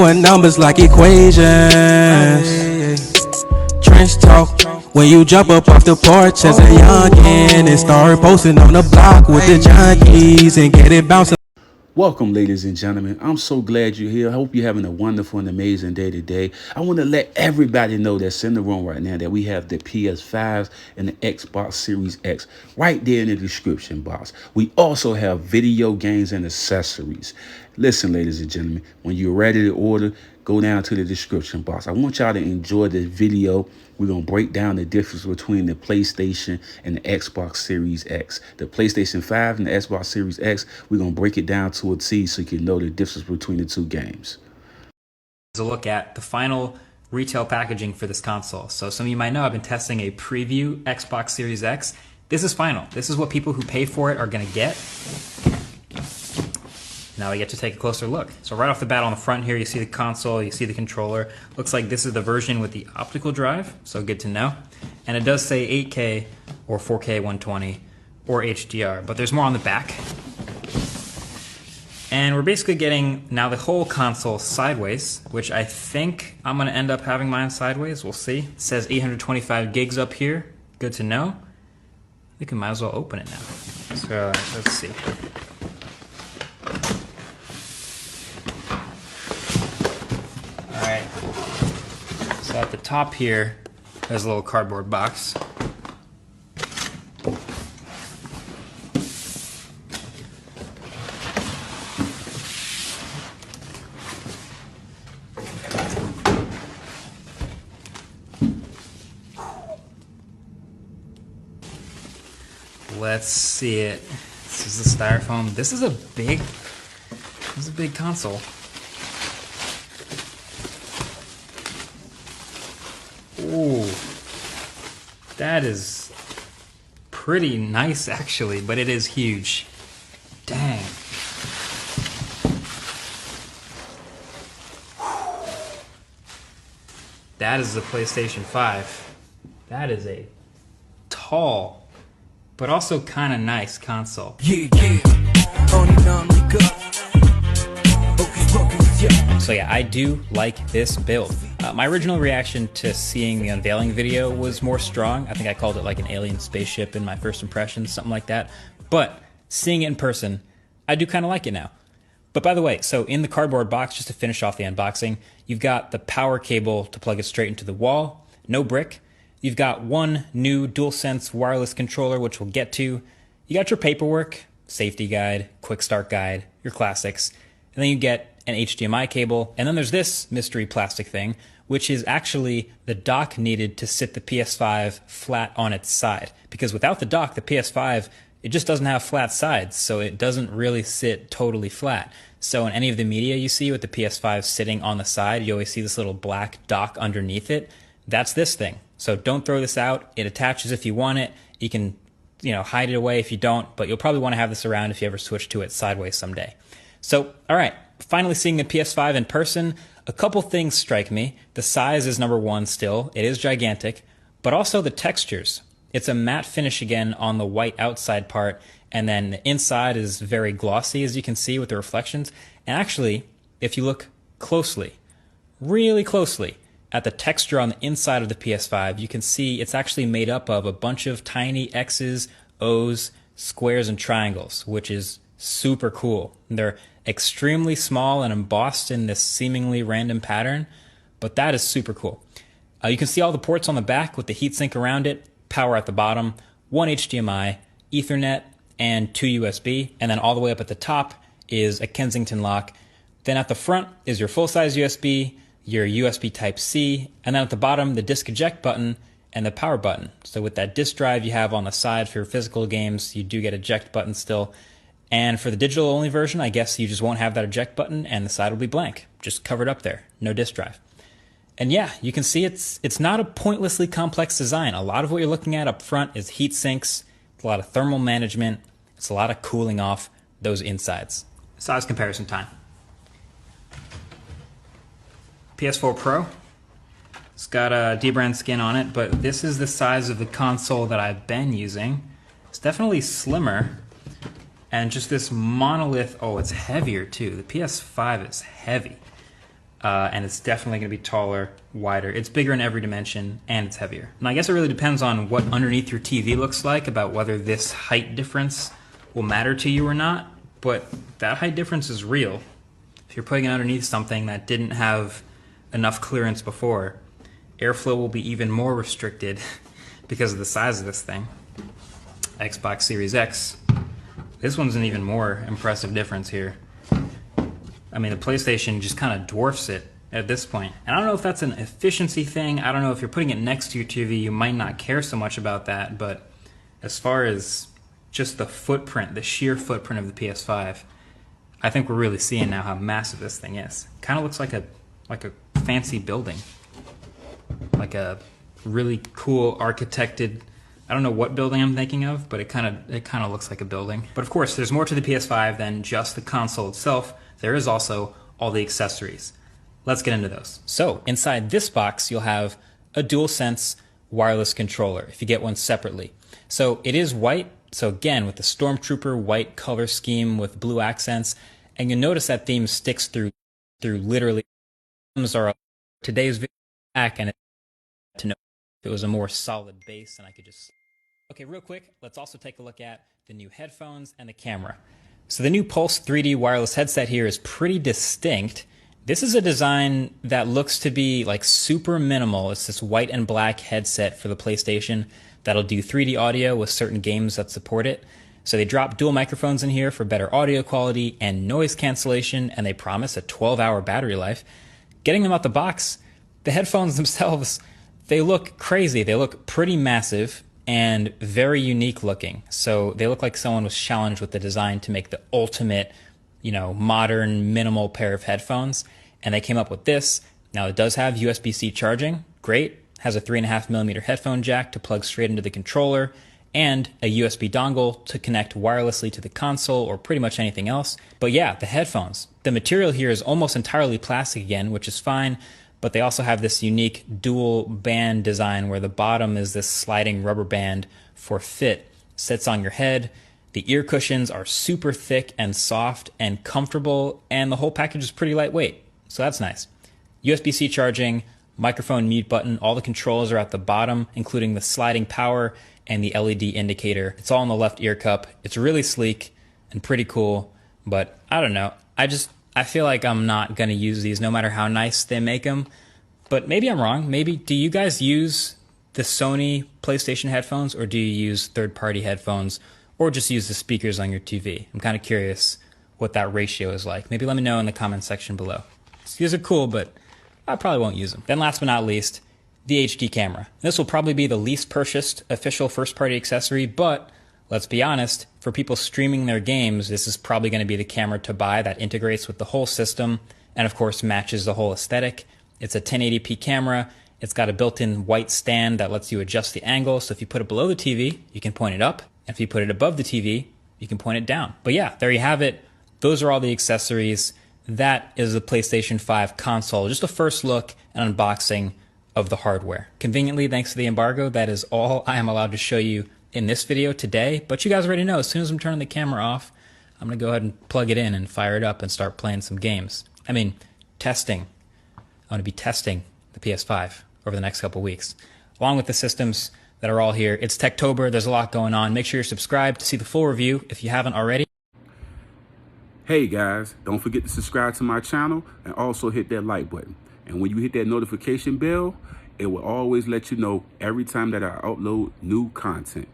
Doing numbers like equations. Trench talk. When you jump up off the porch as a youngin' and start posting on the block with the junkies and get it bouncing. Welcome, ladies and gentlemen. I'm so glad you're here. I hope you're having a wonderful and amazing day today. I want to let everybody know that's in the room right now that we have the PS5s and the Xbox Series X right there in the description box. We also have video games and accessories. Listen, ladies and gentlemen, when you're ready to order, go down to the description box. I want y'all to enjoy this video. We're going to break down the difference between the PlayStation and the Xbox Series X. The PlayStation 5 and the Xbox Series X, we're going to break it down to a T so you can know the difference between the two games. A look at the final retail packaging for this console. So some of you might know I've been testing a preview Xbox Series X. This is final. This is what people who pay for it are going to get. Now we get to take a closer look. So right off the bat on the front here, you see the console, you see the controller. Looks like this is the version with the optical drive, so good to know. And it does say 8K or 4K 120 or HDR, but there's more on the back. And we're basically getting now the whole console sideways, which I think I'm gonna end up having mine sideways, we'll see. It says 825 gigs up here, good to know. I think we might as well open it now. So let's see. Alright, so at the top here, there's a little cardboard box. Let's see it. This is the styrofoam. This is a big console. Ooh, that is pretty nice actually, but it is huge. Dang. That is the PlayStation 5. That is a tall, but also kind of nice console. So yeah, I do like this build. My original reaction to seeing the unveiling video was more strong. I think I called it like an alien spaceship in my first impressions, something like that. But seeing it in person, I do kind of like it now. But by the way, so in the cardboard box, just to finish off the unboxing, you've got the power cable to plug it straight into the wall, no brick. You've got one new DualSense wireless controller, which we'll get to. You got your paperwork, safety guide, quick start guide, your classics. And then you get an HDMI cable. And then there's this mystery plastic thing, which is actually the dock needed to sit the PS5 flat on its side. Because without the dock, the PS5, it just doesn't have flat sides, so it doesn't really sit totally flat. So in any of the media you see with the PS5 sitting on the side, you always see this little black dock underneath it. That's this thing. So don't throw this out. It attaches if you want it. You can, hide it away if you don't, but you'll probably want to have this around if you ever switch to it sideways someday. So, all right, finally seeing the PS5 in person, a couple things strike me. The size is number one still. It is gigantic, but also the textures. It's a matte finish again on the white outside part, and then the inside is very glossy, as you can see with the reflections. And actually, if you look closely, really closely, at the texture on the inside of the PS5, you can see it's actually made up of a bunch of tiny X's, O's, squares, and triangles, which is super cool. They're extremely small and embossed in this seemingly random pattern, but that is super cool. You can see all the ports on the back with the heatsink around it, power at the bottom, one HDMI, Ethernet, and two USB, and then all the way up at the top is a Kensington lock. Then at the front is your full-size USB, your USB Type-C, and then at the bottom, the disk eject button and the power button. So with that disk drive you have on the side for your physical games, you do get eject button still. And for the digital-only version, I guess you just won't have that eject button and the side will be blank, just covered up there, no disk drive. And yeah, you can see it's not a pointlessly complex design. A lot of what you're looking at up front is heat sinks, it's a lot of thermal management, it's a lot of cooling off those insides. Size comparison time. PS4 Pro, it's got a dbrand skin on it, but this is the size of the console that I've been using. It's definitely slimmer, and just this monolith, oh, it's heavier too. The PS5 is heavy. and it's definitely going to be taller, wider. It's bigger in every dimension, and it's heavier. And I guess it really depends on what underneath your TV looks like about whether this height difference will matter to you or not, but that height difference is real. If you're putting it underneath something that didn't have enough clearance before, airflow will be even more restricted because of the size of this thing. Xbox Series X. This one's an even more impressive difference here. I mean, the PlayStation just kind of dwarfs it at this point. And I don't know if that's an efficiency thing. I don't know if you're putting it next to your TV, you might not care so much about that. But as far as just the footprint, the sheer footprint of the PS5, I think we're really seeing now how massive this thing is. Kind of looks like a fancy building, like a really cool architected. I don't know what building I'm thinking of, but it kind of looks like a building. But of course, there's more to the PS5 than just the console itself. There is also all the accessories. Let's get into those. So inside this box, you'll have a DualSense wireless controller if you get one separately. So it is white. So again, with the Stormtrooper white color scheme with blue accents, and you'll notice that theme sticks through literally. Are today's video back, and to know if it was a more solid base, and I could just. Okay, real quick, let's also take a look at the new headphones and the camera. So the new Pulse 3D wireless headset here is pretty distinct. This is a design that looks to be like super minimal. It's this white and black headset for the PlayStation that'll do 3D audio with certain games that support it. So they drop dual microphones in here for better audio quality and noise cancellation, and they promise a 12-hour battery life. Getting them out the box, the headphones themselves, they look crazy. They look pretty massive and very unique looking. So they look like someone was challenged with the design to make the ultimate, modern, minimal pair of headphones. And they came up with this. Now it does have USB-C charging. Great. Has a 3.5mm headphone jack to plug straight into the controller, and a USB dongle to connect wirelessly to the console or pretty much anything else. But yeah, the headphones. The material here is almost entirely plastic again, which is fine. But they also have this unique dual band design where the bottom is this sliding rubber band for fit. Sits on your head. The ear cushions are super thick and soft and comfortable, and the whole package is pretty lightweight. So that's nice. USB-C charging, microphone mute button, all the controls are at the bottom, including the sliding power and the LED indicator. It's all in the left ear cup. It's really sleek and pretty cool, but I don't know. I feel like I'm not going to use these no matter how nice they make them. But maybe I'm wrong. Maybe, do you guys use the Sony PlayStation headphones, or do you use third-party headphones, or just use the speakers on your TV? I'm kind of curious what that ratio is like. Maybe let me know in the comment section below. These are cool, but I probably won't use them. Then last but not least, the HD camera. This will probably be the least purchased official first-party accessory, but let's be honest, for people streaming their games, this is probably going to be the camera to buy that integrates with the whole system and, of course, matches the whole aesthetic. It's a 1080p camera. It's got a built-in white stand that lets you adjust the angle. So if you put it below the TV, you can point it up. And if you put it above the TV, you can point it down. But yeah, there you have it. Those are all the accessories. That is the PlayStation 5 console. Just a first look and unboxing of the hardware. Conveniently, thanks to the embargo, that is all I am allowed to show you in this video today, but you guys already know, as soon as I'm turning the camera off, I'm going to go ahead and plug it in and fire it up and start playing some games. I mean, testing. I'm going to be testing the PS5 over the next couple weeks, along with the systems that are all here. It's Techtober. There's a lot going on. Make sure you're subscribed to see the full review if you haven't already. Hey guys, don't forget to subscribe to my channel and also hit that like button. And when you hit that notification bell, it will always let you know every time that I upload new content.